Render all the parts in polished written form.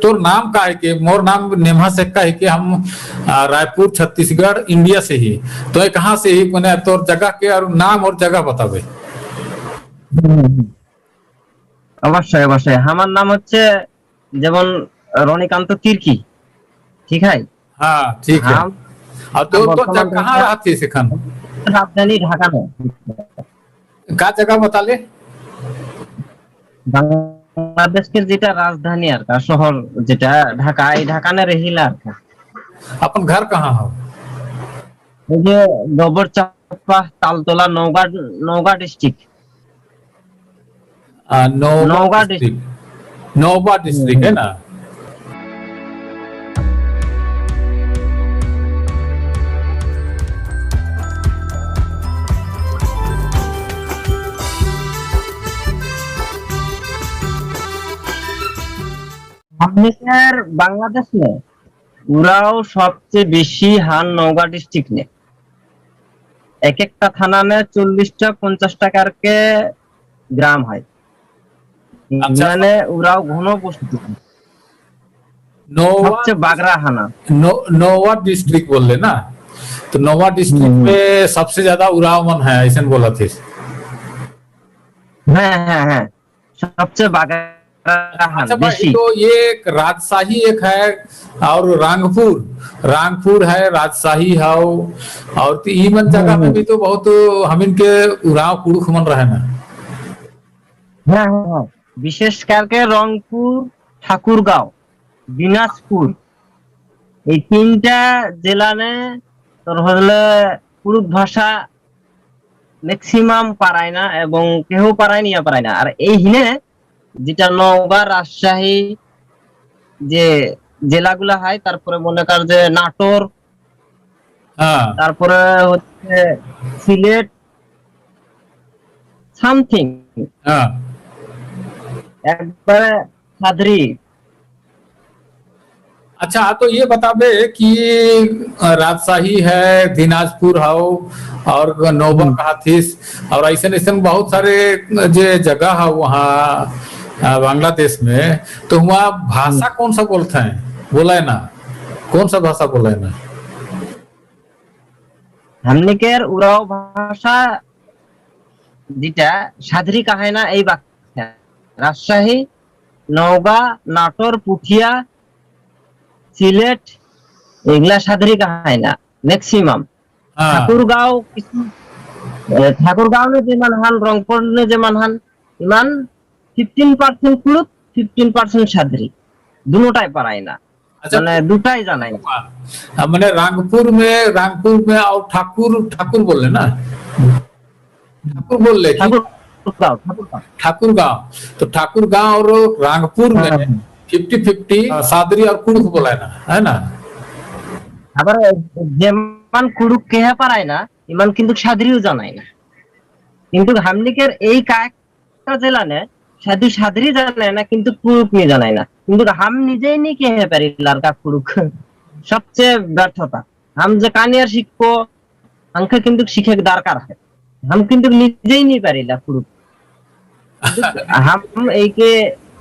तोर नाम का है कि मोर नाम नेमा शेख का है कि हम रायपुर छत्तीसगढ़ इंडिया से ही, तो ये कहाँ से ही मैंने तोर जगह के और नाम और जगह बतावे। অবশ্যই অবশ্যই আমার নাম হচ্ছে যেমন রনিকান্ত তির্কি, ঠিক है। हाँ ठीक है। हम और तो বর্তমান कहाँ रहती सिखन, রাজধানী ঢাকা में, का जगह बता ले। বাংলাদেশের যেটা রাজধানী আর का শহর যেটা ঢাকা, এই ঢাকা না রহিলা আর का। अपन घर कहाँ हो। এই যে Gobarchapa Taltala Naogaon, Naogaon district. Naogaon district, Naogaon district है ना। আমাদের বাংলাদেশ में उराव सबसे बेशी हान नौगा डिस्ट्रिक्ट ने, एक एक थाना में 40টা 50টা करके ग्राम है। মানে उराव घनबस्ती सबसे बागरा हाना नौवा डिस्ट्रिक्ट बोल ले ना, तो नौवा डिस्ट्रिक्ट में सबसे ज्यादा उराव मन है ऐसा बोला थे। हाँ, सबसे बागरा हाना। अच्छा भाई, तो ये एक राजशाही एक है और रांगपुर है, राजशाही है, और तो ई मन जगह में भी तो बहुत हम इनके उराव कुड़ुख मन रहे ना। हाँ, विशेष करके रंगपुर, ठाकुरगांव, दिनाजपुर, এই তিনটা জেলা নে তোর হলে কুড়ুক ভাষা ম্যাক্সিমাম পারায় না এবং কেউ পারায় নিয়ে পারায় না। আর এই হিনে যেটা নওগাঁ, রাজশাহী যে জেলাগুলা হয়, তারপরে মনে কর যে নাটোর, তারপরে হচ্ছে সিলেট সামথিং, একবারে সাদরি। अच्छा तो ये बता दे कि राजशाही है, दिनाजपुर है और नौबा हाथीस और ऐसे ऐसे बहुत सारे जो जगह है वहाँ बांग्लादेश में, तो वहाँ भाषा कौन सा बोलते हैं, बोला है ना, कौन सा भाषा बोला है ना। हमने के उराव भाषा যেটা সাদরি কাহায় না, এই বাক্যা রাজশাহী, নওগাঁ, নাটোর, পুঠিয়া, সিলেট এগুলা সাদরি কাহায় না ম্যাক্সিমাম। ঠাকুরগাঁও ने যে মানহান, রংপুর ने যে মানহান, ইমান 15% কুলুক 15% সাদরি, দুটোটাই পারায় না। अच्छा, মানে দুটাই জানাই না। मैंने रांगपुर में और ठाकुर बोल ले ना, ठाकुर बोल ले, ठाकुरगांव, तो ठाकुरगांव और रांगपुर में 50-50 सादरी और कुड़ुक बोला है ना, है ना। আবার যেমন কুড়ুক কেহে পারায় না, ইমান কিন্তু সাদরিও জানাই না। কিন্তু হামলিকের এই কয়েকটা জেলা নে সাদু সাদরি জানায় না, কিন্তু কুড়ুক নিয়ে জানায় না। কিন্তু হাম নিজেই নি কেহে পারি লারকা কুড়ুক, সবচেয়ে ব্যর্থতা। হাম যে কানিয়ার শিখবো আঙ্কে কিন্তু শিখে দরকার হয়, हम কিন্তু নিজেই नहीं পারিলা কুড়ুক। हम এইকে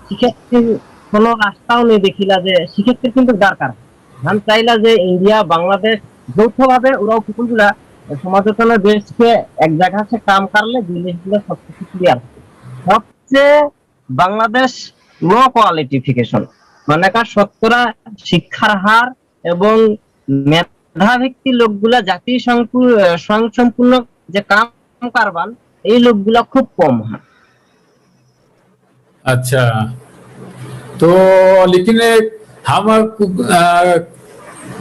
শিখে কোনো রাস্তাও নেই দেখিলা যে শিখে কিন্তু দরকার। हम চাইলা যে ইন্ডিয়া বাংলাদেশ যৌথভাবে ওরাও কুকুরগুলা সমাজতনের দেশকে এক জায়গা से काम करले জিনিসগুলো সবকিছু ক্লিয়ার। সবচেয়ে বাংলাদেশ লো কোয়ালিফিকেশন, মানে কার শতকরা শিক্ষার হার এবং মেধাভিত্তি লোকগুলা জাতি সম্পূর্ণ যে কাম কারবান এই লোকগুলা খুব কম है। अच्छा, तो लेकिन हम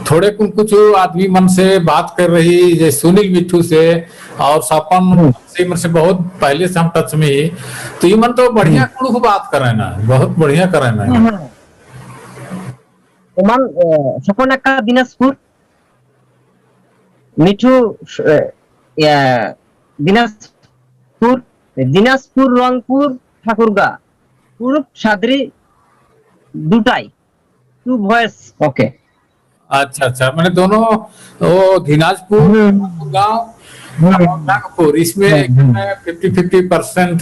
थोड़े कुछ आदमी मन से बात कर रही, जैसे सुनील मिट्ठू से और सपन से मन से बहुत पहले से हम टच में ही, तो ये मन तो बढ़िया कुछ बात कर रहे ना, बहुत बढ़िया कर रहे ना। ओमान सपन का दिनाजपुर, मिट्ठू দিনাজপুর, রংপুর, ঠাকুরগাঁও, কুড়ুক, সাদরি দুটাই টু ভয়েস। ओके, अच्छा, मैंने दोनों वो दिनाजपुर, गांव, नागपुर, इसमें 50-50%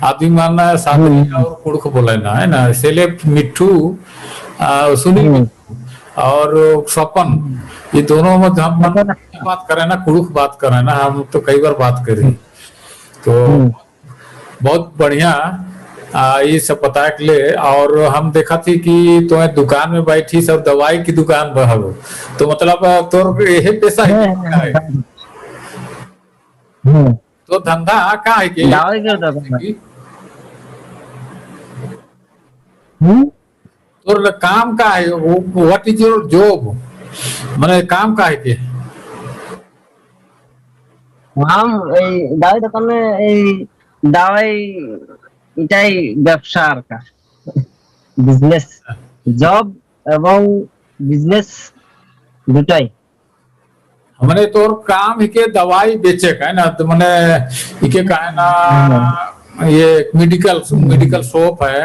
आदमी माना सादरी और कुड़क बोले ना, है ना, सेले मिट्ठू, सुनील मिट्ठू और स्वपन, ये दोनों में हम बात करें ना, कुड़क बात करें ना, हम तो कई बार बात करी, तो बहुत बढ़िया ये सब पता के ले। और हम देखा थी कि तो दुकान में बैठी सब दवाई की दुकान बहब, तो मतलब तोर यही पेशा है, तो धंधा का है कि दवाई कर दो तोर काम का है, व्हाट इज योर जॉब, মানে काम का है के हम এই দাওয়াই দোকানে এই দাওয়াই এটাই ব্যবসা আর কা বিজনেস জব এবং বিজনেস দুটাই। मैंने तोर काम के दवाई बेचे का है ना, तो मैंने इके का है ना, ये मेडिकल मेडिकल शॉप है,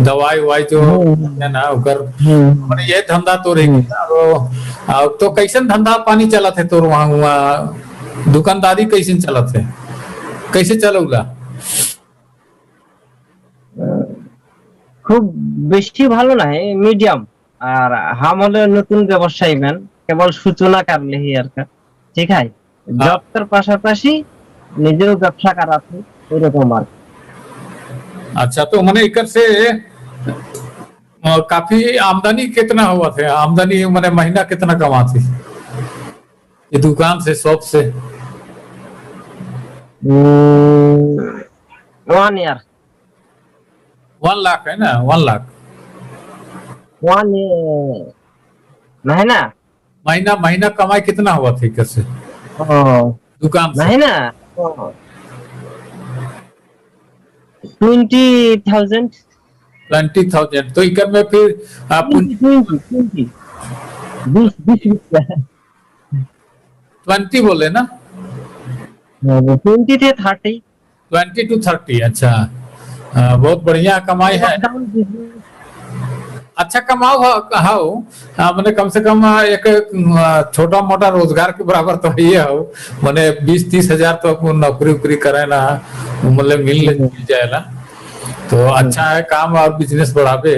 दवाई वाई जो है ना उकर, मैंने ये धंधा तो रहेगी। तो कैसन धंधा पानी चला थे तोर वहाँ, वहाँ दुकानदारी कैसे चला थे, कैसे चलौला? খুব বেশি ভালো না, মিডিয়াম। আর हम হলো নতুন ব্যবসায়ী ম্যান, কেবল সূচনা করলেই আর কা, ঠিক আছে, জবের পাশাপাশি নিজেও ব্যবসা করাতে এরকম আর। अच्छा, तो मैंने इकर से काफी आमदनी कितना हुआ थे, आमदनी मैंने महीना कितना कमाती ये दुकान से, शॉप से? 1 ईयर 1 लाख है ना, 1 लाख 1 महीना। महीना महीना कमाई कितना हुआ था इकर से दुकान से? महीना 20,000। 20,000 तो इकर में फिर 20 बोले ना, 20 थे 30। 20 to 30। अच्छा, बहुत बढ़िया कमाई है। अच्छा कमाओ हो, मैंने कम से कम एक छोटा मोटा रोजगार के बराबर तो ये हो, मैंने 20-30 हजार तो नौकरी उकरी करे ना, मतलब मिल जाएगा, तो अच्छा है काम और बिजनेस बढ़ावे।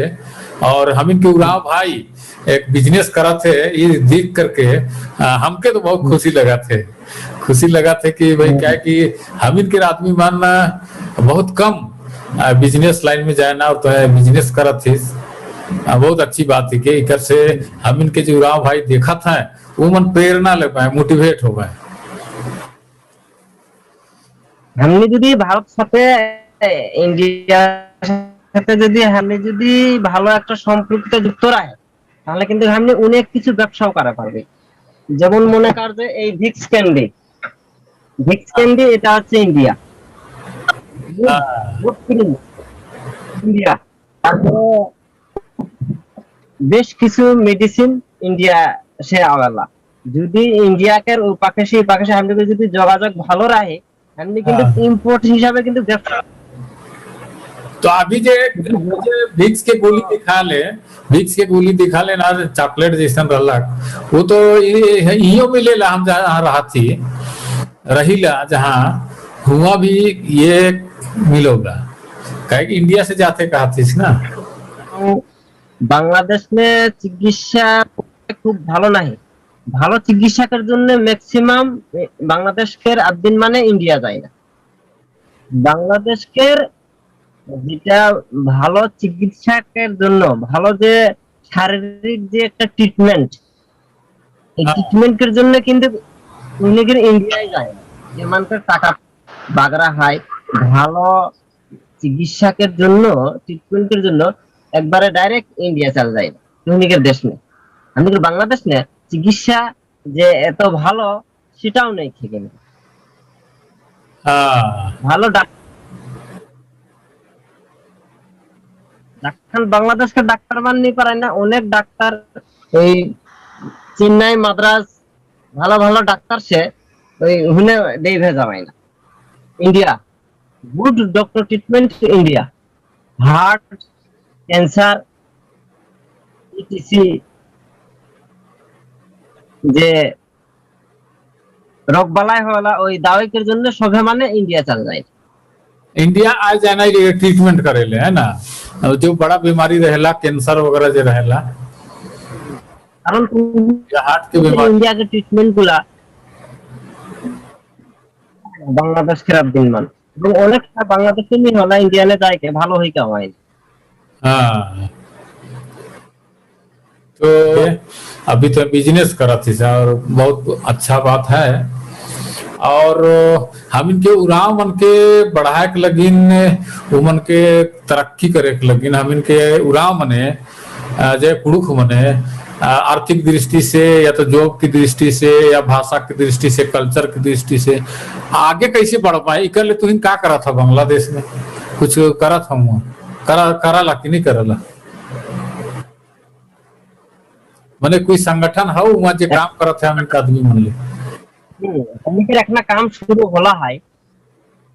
और हम इनके उराव भाई एक बिजनेस करा थे, ये देख करके हमके तो बहुत खुशी लगा थे कि भाई क्या है कि हम इनके आदमी मानना बहुत कम बिजनेस लाइन में जाए ना, और तो है बिजनेस करा थे, बहुत अच्छी बात थी कि इकर से हम इनके जो उराव भाई देखा था वो मन प्रेरणा ले पाए, मोटिवेट हो गए। हमने যদি ভারত সাথে ইন্ডিয়ার সাথে যদি हमने যদি ভালো একটা সম্পর্ক যুক্ত রাখে, তাহলে কিন্তু हमने অনেক কিছু ব্যবসাও করা পারবে। যেমন মনে কর যে এই ভিক্স ক্যান্ডি এটা হচ্ছে ইন্ডিয়া, ইন্ডিয়া বেশ কিছু মেডিসিন ইন্ডিয়া সে আওয়ালা, যদি ইন্ডিয়াকে পাশাপাশি हमने যদি যোগাযোগ ভালো রাখে, हमने কিন্তু ইম্পোর্ট হিসাবে কিন্তু ব্যবসা। तो अभी जे विक्स के गोली दिखा ले ना, चॉकलेट जैसन रहलक, वो तो इहो मिलेला, हम जहाँ रहा थी रहीला जहाँ हुआ भी ये मिलोगा, कहे कि इंडिया से जाते कहा थी ना। বাংলাদেশ में চিকিৎসা খুব ভালো নাই, ভালো চিকিৎসকের জন্য ম্যাক্সিমাম বাংলাদেশের আদিন মানে ইন্ডিয়া যায় না। বাংলাদেশের যেটা ভালো চিকিৎসকের জন্য ভালো যে শারীরিক যে একটা ট্রিটমেন্ট, এই ট্রিটমেন্টের জন্য কিন্তু অনেকের ইন্ডিয়ায় যায় না, এমানকার টাকা বাগরা হয়। ভালো চিকিৎসকের জন্য ট্রিটমেন্টের জন্য একবারে ডাইরেক্ট ইন্ডিয়া চল যায় না, অনেকের দেশ নেই। আমাদের বাংলাদেশ না চিকিৎসা যে এত ভালো সেটাও নেই সেখানে। ভালো ডাক্তার বাংলাদেশকে ডাক্তার মাননি পারে না, অনেক ডাক্তার এই চেন্নাই মাদ্রাজ ভালো ভালো ডাক্তার সে ওই হুনে দেই ভেজা হয় না। India good doctor treatment India, heart cancer etc যে রোগ বালাই হলা ওই দাওয়াইকের জন্য সবে মানে ইন্ডিয়া চল যায়। इंडिया आ जाना ये ट्रीटमेंट करेले है ना, और जो बड़ा बीमारी रहेला कैंसर वगैरह जो रहेला কারণ या हार्ट की बीमारी। ইন্ডিয়াকে ট্রিটমেন্ট গুলা বাংলাদেশ খারাপ দিন মান এবং অনেকটা বাংলাদেশে নিয়ে হলা ইন্ডিয়ানে যাইকে ভালো হই কামাই। हाँ तो अभी तो बिजनेस करा थी और बहुत अच्छा बात है। और हम इनके उराव मन के बढ़ाए के लगिन, उमन के तरक्की करे के लगिन हम इनके उराव मने जय कुड़ुक मने आर्थिक दृष्टि से या तो जॉब की दृष्टि से या भाषा की दृष्टि से कल्चर की दृष्टि से आगे कैसे बढ़ पाए। इकल तो का करा था बांग्लादेश में, कुछ करा था वहाँ करा ला कि नहीं करला, मने कोई संगठन हो वहाँ जो काम करा थे हम आदमी मन ले। हमनिকের একটা কাম শুরু হলা হয়,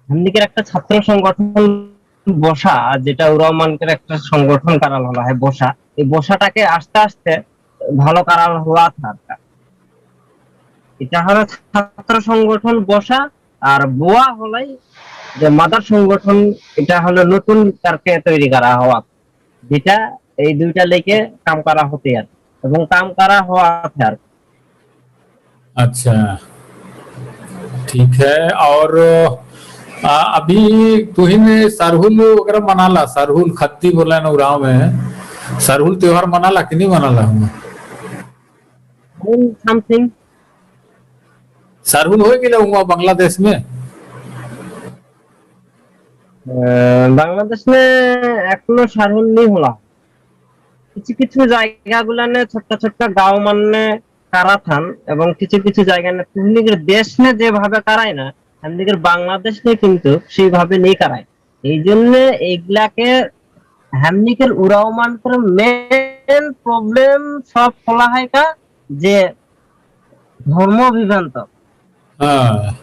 हमनिকের একটা ছাত্র সংগঠন বসা, যেটা রহমানকের একটা সংগঠন করাল হলা হয় বসা। এই বসাটাকে আস্তে আস্তে ভালো করাল হওয়া থাকা, এটা হলো ছাত্র সংগঠন বসা। আর বোয়া হলাই যে মাদার সংগঠন, এটা হলো নতুন কারকে তৈরি করা হওয়া, যেটা এই দুইটা লেকে কাম করা হতে আর এবং কাম করা হওয়া আর। अच्छा ठीक है। और अभी तुहिन सरहुल वगैरह मनाला, सरहुल खत्ती बोला ना उराव में, सरहुल त्योहार मनाला कि नहीं मनाला हम? समथिंग सरहुल हो गया हुआ बांग्लादेश में, বাংলাদেশ এখনো সারহুল নেই হলা। কিছু কিছু জায়গা গুলানে ছোট্ট ছোট্ট গাঁও মানে কারা থান এবং কিছু কিছু জায়গা না তুমনিকের দেশ নে যেভাবে কারায় না, আমাদের বাংলাদেশ নে কিন্তু সেইভাবে নেই কারায়। এই জন্য এইগুলাকে হামনিকের উরাওমানকের মেন প্রবলেম সব খোলা হয় কা যে ধর্ম বিভ্রান্ত।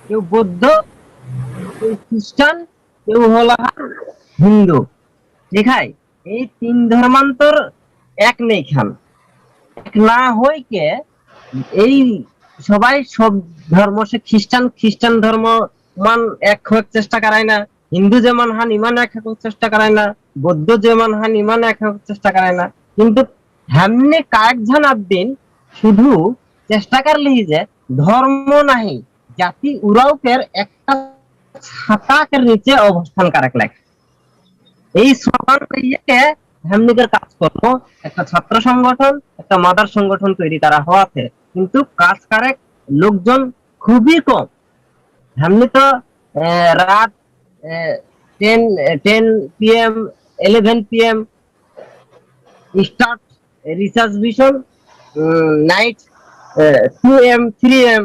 কেউ বৌদ্ধ, কেউ খ্রিস্টান, কেউ হলা হিন্দু, দেখাই এই তিন ধর্মান্তর এক নেই খান। এক না হইকে এই সবাই সব ধর্ম, সে খ্রিস্টান ধর্ম মান এক হওয়ার চেষ্টা করায় না, হিন্দু যেমন হান ইমান এক হওয়ার চেষ্টা করায় না, বৌদ্ধ যেমন হান ইমান এক হওয়ার চেষ্টা করায় না। কিন্তু হামনে কয়েকজন আবদিন শুধু চেষ্টা করলেই যে ধর্ম নাহি জাতি উরাওকের একটা ছাতাকের নিচে অবস্থান করাক লাগে। এই স্লোগান লইয়ে হামনিকের কাজ করবো একটা ছাত্র সংগঠন, একটা মাদার সংগঠন তৈরি করা হওয়াতে, কিন্তু কাজ করে লোকজন খুবই কম। হামনি তো রাত 10 PM 11 PM start research vision, night 2 AM 3 AM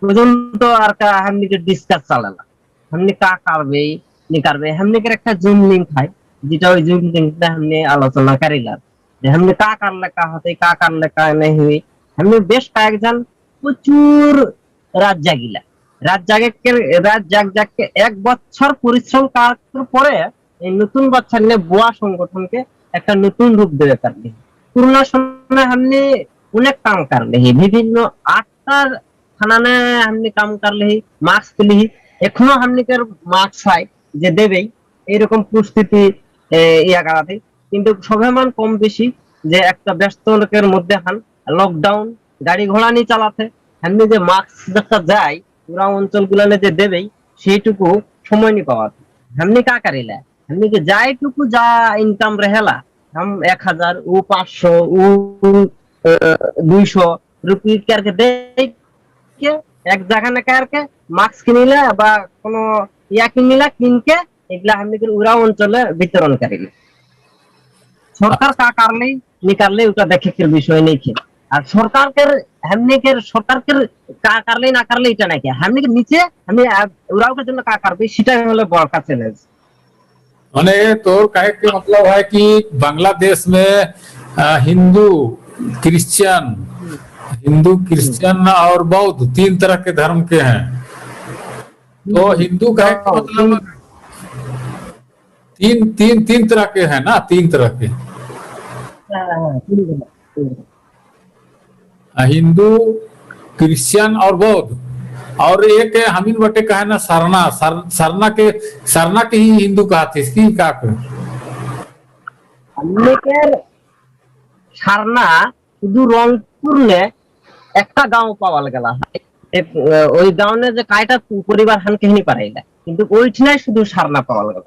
পর্যন্ত আর কা হামনিকে ডিসকাস চালালা। हमने का करबे नहीं करबे, हमने के একটা জুম লিংক হয়, যেটা ওই জুম লিংকটা हमने আলোচনা করিলাম যে हमने का করলে का হতে, का করলে का नहीं हुई। हमने বেশ কয়েকজন প্রচুর রাত জাগিলা, রাত জাগকে এক বছর পরিশ্রম করার পরে এই নতুন বছর নিয়ে বুয়া সংগঠনকে একটা নতুন রূপ দেবে পারবে। পুরোনো সময় हमने অনেক কাম করলে, বিভিন্ন 8টা থানানে हमने কাম করলে, মার্কস পেলি, এখনো হামনিকের মার্কস হয় যে দেবেই এইরকম পরিস্থিতি ইয়া করাতে। কিন্তু সবেমান কম বেশি যে একটা ব্যস্ত লোকের মধ্যে হান লকডাউন গাড়ি ঘোড়া নিয়ে চালাতে, হামনি যে মার্কস যেটা যায় পুরা অঞ্চল গুলানে যে দেবেই সেইটুকু সময় নি পাওয়া। হামনি কা করিলা, হামনি কে যাইটুকু যা ইনকাম रहेला हम 1000 ও 500 ও 200 রুপি करके दे के এক জায়গা না करके মাস্ক কিনিলা বা কোনো ইয়া কিনিলা, কিনকে এগুলা হামনিকের উড়া অঞ্চলে বিতরণ করিল। সরকার কা কারলে নিকারলে ওটা দেখে বিষয় নেই। আর সরকারকে হামনিকের সরকারকে কা কারলে না কারলে এটা নাকি হামনিকে নিচে আমি উড়াওর জন্য কা করবে সেটাই হলো বড় का চ্যালেঞ্জ। माने तो कहे के मतलब है कि बांग्लादेश में हिंदू क्रिश्चियन और बौद्ध 3 तरह के धर्म के हैं। तो हिंदू कहे के मतलब तीन तरह के हैं ना, 3 तरह के हिंदू, क्रिश्चियन और बौद्ध। और एक हमीन बटे का है ना सरना, सरना के ही हिंदू कहते इसकी का हमनिकेर সারনা শুধু রংপুর নে একটা গাঁও পাওয়া গেল, ওই গাঁওনে যে কায়টা পরিবার হান কেহনি পারাইলা, কিন্তু ওইখানে শুধু সারনা পাওয়া গেল।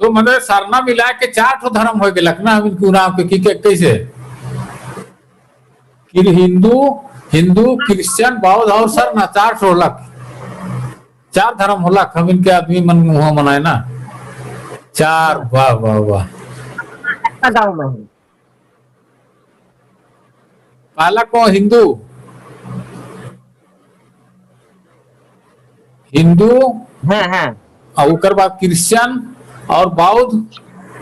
तो मतलब सरना मिला के 4 ठो धर्म हो गलक ना हमीन क्यों नाम के कैसे कि हिंदू क्रिश्चियन बौद्ध और सरना 4 ठो होलक, 4 धर्म होलक हमीन के आदमी मन मुंह मनाए ना 4। वाह वाह वाह। একটা গাঁও में पहला को हिंदू हाँ हाँ और उकर बाद क्रिश्चियन और बौद्ध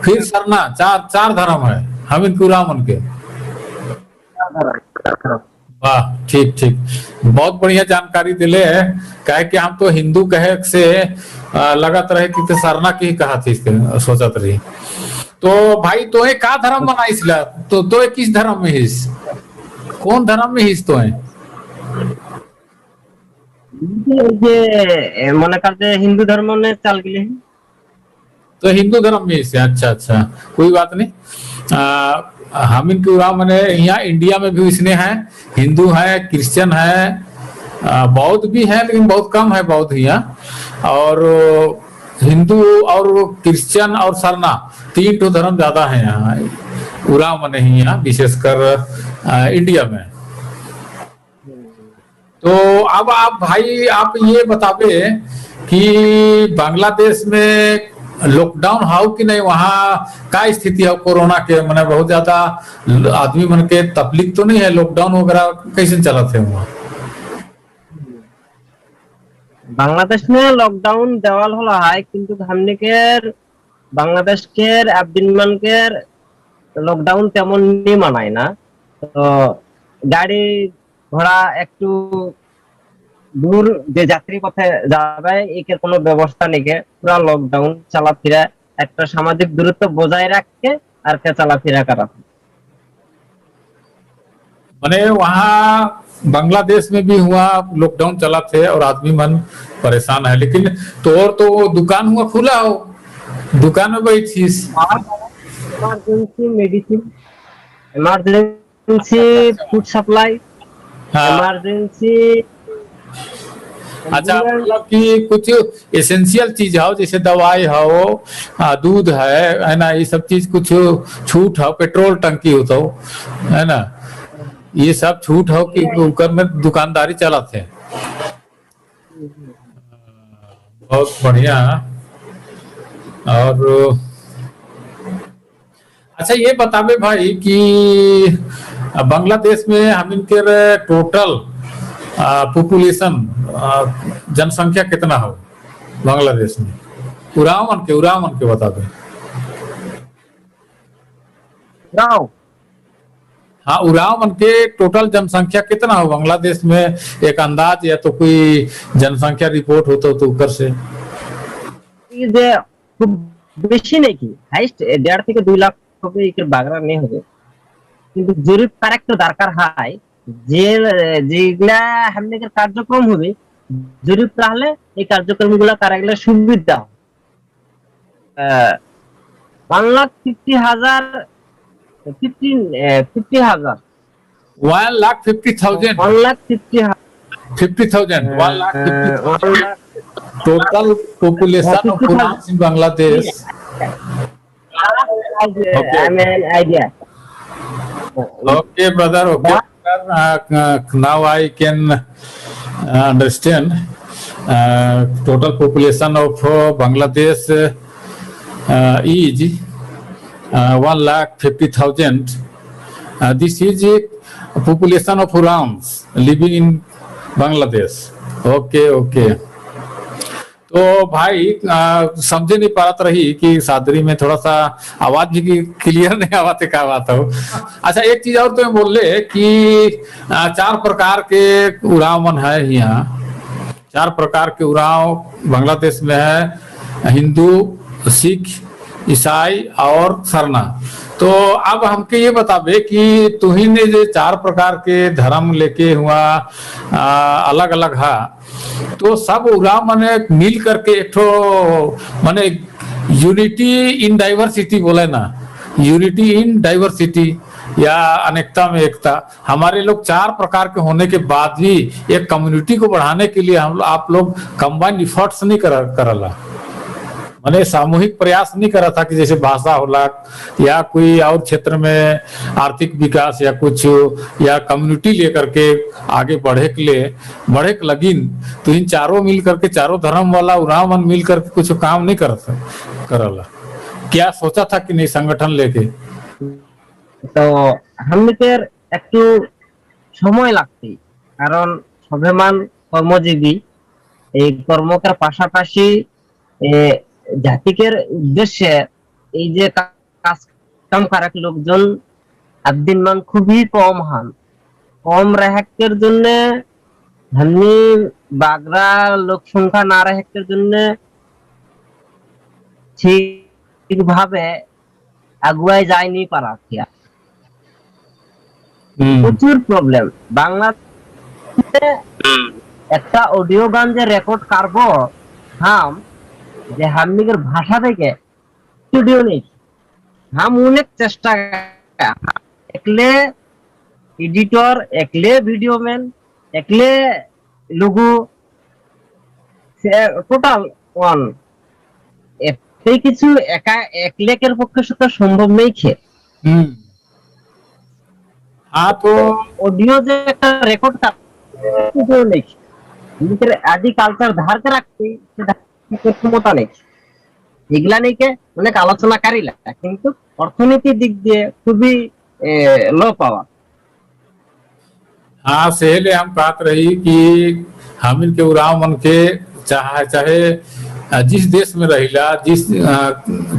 फिर सरना, 4 धर्म है हमीन पूरा मन के। वाह ठीक ठीक, बहुत बढ़िया जानकारी दिले है। कहे कि हम तो हिंदू कहे से लगत रहे कि तो सरना की ही कहा थी सोचत रही। तो भाई तो का धर्म बनाइस ला तो किस धर्म में हिस, कौन धर्म में हिस तो है যে মনে কর যে হিন্দু ধর্ম নে চাল গেলে तो हिंदू धर्म में हिस। अच्छा अच्छा कोई बात नहीं। हम इनके मैंने यहाँ इंडिया में भी इसने है, हिंदू है, क्रिश्चियन है, बौद्ध भी है लेकिन बहुत कम है बौद्ध यहाँ। और हिंदू और क्रिश्चियन और सरना 3 ठो धर्म ज्यादा है यहाँ उराव में नहीं, यहाँ विशेषकर इंडिया में। तो अब आप भाई आप ये बतावे कि बांग्लादेश में लॉकडाउन हाउ कि नहीं, वहाँ का स्थिति है कोरोना के, मैंने बहुत ज्यादा आदमी मन के तकलीफ तो नहीं है, लॉकडाउन वगैरह कैसे चला थे वहाँ? বাংলাদেশ में লকডাউন দেওয়াল হলো হয়, কিন্তু हमनिकेर বাংলাদেশ কের আবদিনমান কের লকডাউন তেমন নি মানায় না। তো গাড়ি ঘোড়া একটু দূর যে যাত্রী পথে যাবে এর কোনো ব্যবস্থা নেই, পুরা লকডাউন চলাফেরা একটা সামাজিক দূরত্ব বজায় রাখকে আর কে চলাফেরা করা। मैंने वहाँ बांग्लादेश में भी हुआ लॉकडाउन चला थे और आदमी मन परेशान है, लेकिन तो और तो दुकान हुआ खुला हो, दुकान में बैठी emergency medicine, emergency food supply, emergency. अच्छा मतलब कि कुछ एसेंशियल चीज हो जैसे दवाई हो, दूध है ना, ये सब चीज कुछ छूट हो, पेट्रोल टंकी हो तो है ना, ये सब छूट हो कि ऊपर में दुकानदारी चलाते हैं। बहुत बढ़िया। और अच्छा ये बतावे भाई कि बांग्लादेश में हम इनके टोटल पॉपुलेशन जनसंख्या कितना हो बांग्लादेश में, उरावन के बतावे। हाँ उराव मन के टोटल जनसंख्या कितना हो बांग्लादेश में, एक अंदाज या तो कोई जनसंख्या रिपोर्ट होता तो ऊपर से যে খুব বেশি নাকি হাইস্ট 1.5 থেকে 2 লাখ হবে, এর বাগরা নেই হবে, কিন্তু জরিপ কারেক্ট দরকার হয় যে যেগুলা हमनिकेर কার্যক্রম হবে জরিপ তাহলে এই কার্যক্রমগুলো কারাগলে সুবিধা। 1,50,000 50,000 1,50,000 total population of Bangladesh। I mean idea। Okay brother, okay now I can understand total population of Bangladesh is 1,50,000। This is a population of Urams living in Bangladesh। Okay okay। तो भाई समझे नहीं पात रही कि सादरी में थोड़ा सा आवाज भी क्लियर नहीं आवाते क्या बात हो। अच्छा एक चीज और तो बोल ले कि 4 प्रकार के उराव मन है यहाँ, 4 प्रकार के उराव बांग्लादेश में है, हिंदू, सिख, ईसाई और सरना। तो अब हमके ये बताबे कि तुही ने जो 4 प्रकार के धर्म लेके हुआ अलग अलग है, तो सब उरा मने मिल करके एक ठो मने यूनिटी इन डाइवर्सिटी बोले ना, यूनिटी इन डाइवर्सिटी या अनेकता में एकता। हमारे लोग 4 प्रकार के होने के बाद भी एक कम्युनिटी को बढ़ाने के लिए हम आप लोग कंबाइंड इफर्ट्स नहीं करला, मैंने सामूहिक प्रयास नहीं करा था कि जैसे भाषा होला या कोई और क्षेत्र में आर्थिक विकास या कुछ या कम्युनिटी लेकर के आगे बढ़े के लगिन, तो इन चारों मिल करके, चारों धर्म वाला उराव मन मिल करके कुछ काम नहीं करला। क्या सोचा था कि नहीं संगठन लेके? तो हमनिकेर একটু সময় লাগবে, কারণ সবেমান কর্মজীবী, এই কর্মকার পাশাপাশি জাতিকের উদ্দেশ্যে এই যে কাজ কাম করার লোকজন আদিন মান খুবই কম হন, কম রেহাকের জন্য ধানি বাগরা লোক সংখ্যা না রেহাকের জন্য ঠিকভাবে আগুয়ায় যায়নি পারা কিয়া প্রচুর প্রবলেম। বাংলাদেশে একটা অডিও গান যে রেকর্ড করবো হাম, যে হামনিকের ভাষা থেকে স্টুডিও নেই, হাম অনেক চেষ্টা, একলে এডিটর, একলে ভিডিও ম্যান, একলে লোগো, টোটাল ওয়ান, এই কিছু একা একলেকের পক্ষে সেটা সম্ভব নেই। तो ऑडियो जो একটা রেকর্ড স্টুডিও নেই, নিজের আদি কালচার ধার করে রাখতে ক্ষমতা নেই। এগুলা নিয়ে অনেক আলোচনা করিলা, কিন্তু অর্থনীতির দিক দিয়ে খুবই লো পাওয়া। हाँ, सेहले हम बात रही कि हम इनके उराव मन के चाहे जिस देश में रहिला, जिस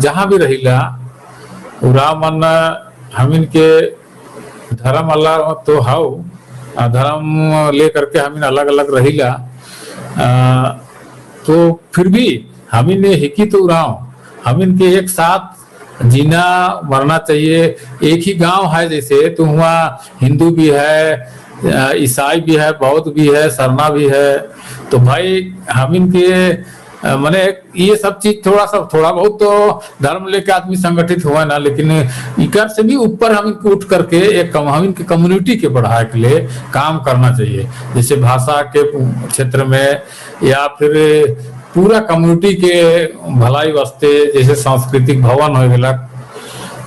जहां भी रहिला, उराव मन हम इनके धर्म अलग तो हाउ धर्म लेकर के हम अलग अलग रहिला, तो फिर भी हम इन्हें हिकी तो उराव हम इनके एक साथ जीना मरना चाहिए। एक ही गांव है जैसे, तो वहाँ हिंदू भी है, ईसाई भी है, बौद्ध भी है, सरना भी है, तो भाई हम इनके मैंने ये सब चीज थोड़ा बहुत तो धर्म लेके आदमी संगठित हुआ ना, लेकिन इकर से भी ऊपर हम इनको उठ करके एक हम इनकी कम्युनिटी के बढ़ाने के लिए काम करना चाहिए। जैसे भाषा के क्षेत्र में या फिर पूरा कम्युनिटी के भलाई वास्ते, जैसे सांस्कृतिक भवन हो गया,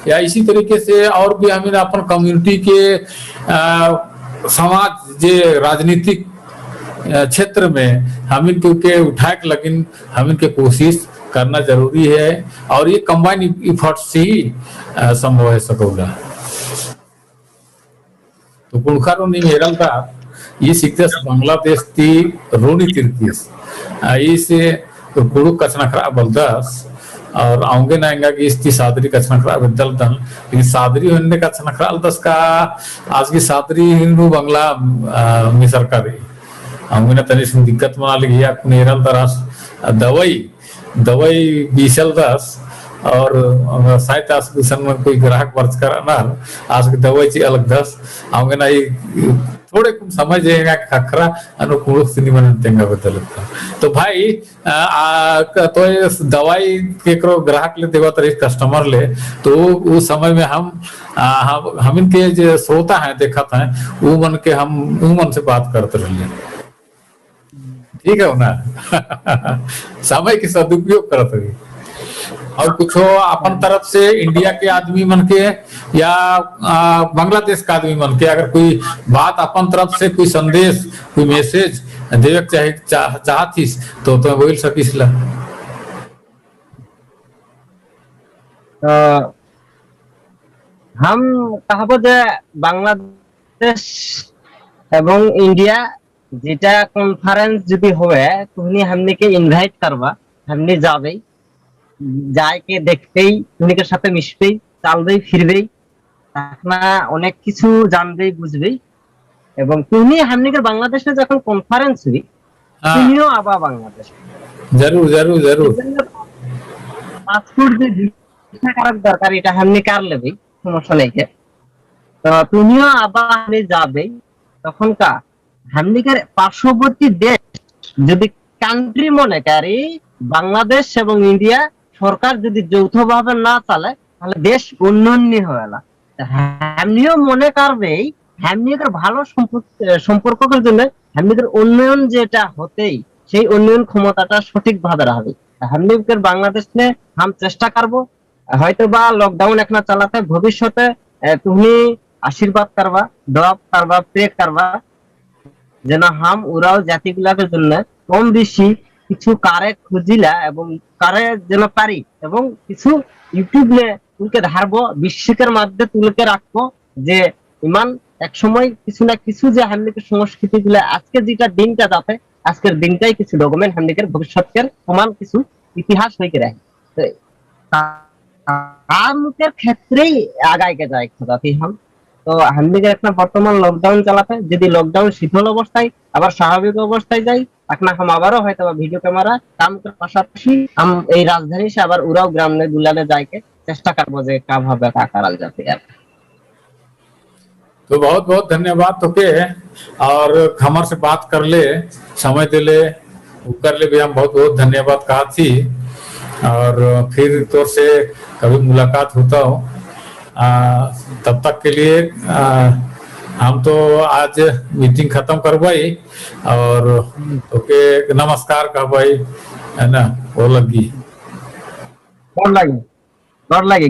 या इसी तरीके से और भी हम अपन कम्युनिटी के समाज जे राजनीतिक क्षेत्र में हम इनके उठाए के, लेकिन हम इनके कोशिश करना जरूरी है, और ये कंबाइन इफर्ट से ही संभव है सकोगा। तो कुणखारो नहीं मेरल का ये सिक्स बांग्लादेश ती रोनी तिरकिस इसे तो कुड़ू कचना खराब बलदास, और आऊंगे ना आएगा कि इसकी सादरी कचना खराब बदल दल, लेकिन सादरी होने का कचना खराब दस का आज की सादरी हिंदू बंगला मिसर का रही हमने तनी सुन दिक्कत बना ली या नेरल दरास दवाई बीसल दस, और शायद आज के समय में कोई ग्राहक वर्च कराना आज की दवाई ची अलग दस हमने ना ये थोड़े कुछ समझ जाएगा खखरा अनुकूल सिनी मन तेंगा बदल। तो भाई तो दवाई के करो ग्राहक ले देवा तरी कस्टमर ले, तो उस समय में हम इनके जो श्रोता है देखा था वो मन के हम वो मन से बात करते रहे, ठीक है ना समय के सदुपयोग करते हुए। और कुछ अपन तरफ से इंडिया के आदमी मन के या बांग्लादेश का आदमी मन के अगर कोई बात अपन तरफ से कोई संदेश कोई मैसेज देवे चाहतीस तो बोल सकीस ला। हम कहबो जे बांग्लादेश এবং इंडिया যেটা কনফারেন্স যদি হবে তুমি हमने के इनवाइट करवा, हमने जाबे जाके देखतेই উনিকের সাথে মিশবেই, চালবেই ফিরবেই, আপনা অনেক কিছু জানবেই বুঝবেই, এবং তুমি हमने বাংলাদেশে যখন কনফারেন্স হবে তুমিও আবা বাংলাদেশ जरूर পাসপোর্ট যে ভিসা করার দরকার এটা हमने কার লেবই, সমস্যা নেই কে। তো তুমিও আবার হামলি যাবে তখন কা হামলিকের পার্শ্ববর্তী দেশ যদি কান্ট্রি মনে করি বাংলাদেশ এবং ইন্ডিয়া সরকার যদি যৌথভাবে না চালে তাহলে দেশ উন্নয়নই হবে না। হ্যামনিও মনে করবেই হ্যামনিকের ভালো সম্পর্কের জন্য হ্যামনিকের উন্নয়ন যেটা হতেই সেই উন্নয়ন ক্ষমতাটা সঠিকভাবে রাখবে। হ্যামনিকের বাংলাদেশ নিয়ে हम চেষ্টা করব হয়তো বা লকডাউন একটা চালাতে ভবিষ্যতে তুমি আশীর্বাদ করবা দোয়া করবা প্রে করবা যেন হাম ওরাও জাতিগুলাকে জন্য কম বেশি কিছু কারে খুঁজিলা এবং কারে যেন পারি এবং কিছু ইউটিউব নে তুলকে ধারবো বিশ্বকের মধ্যে তুলকে রাখবো যে ইমান এক সময় কিছু না কিছু যে হামলিকের সংস্কৃতি গুলা আজকে যেটা দিনটা যাতে আজকের দিনটাই কিছু ডকুমেন্ট হামলিকের ভবিষ্যতের সমান কিছু ইতিহাস হয়ে রাখে। তো আমুকের ক্ষেত্রেই আগাইকে যায় খোদাতি হাম। তো হামদিকে একটা বর্তমান লকডাউন চালাতে যদি লকডাউন শিথিল অবস্থায় আবার স্বাভাবিক অবস্থায় যাই এখন হাম আবারও হয়তো ভিডিও ক্যামেরা কাম করার পাশাপাশি এই রাজধানী সে আবার উড়াও গ্রামে গুলানে যাইকে চেষ্টা करबो যে का भावे का करल जाते यार। तो बहुत बहुत धन्यवाद तोके और हमार से बात कर ले समय दे ले कर ले भी हम बहुत बहुत धन्यवाद कहा थी और फिर तौर से कभी मुलाकात होता हो तब तक के लिए हम तो आज मीटिंग खत्म करवाई और ओके नमस्कार कहवाई है ना वो लगी गॉड लगी